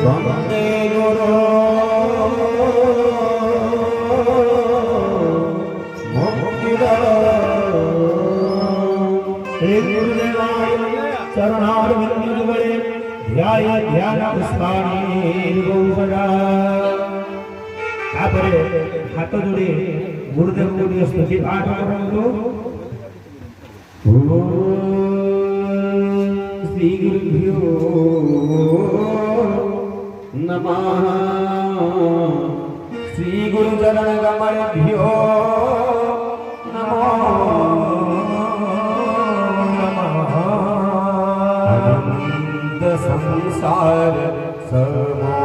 वंदे गुरु चरणारविंदयुगले ध्याय ध्यान पुष्पाणि गौसदा तापरे हाथ जोड़ी गुरुदेव को स्तुति पाठ करंतु ओम श्री गुरुभ्यो नमः श्री गुरु चरण कमलभ्यो नमो संसार समो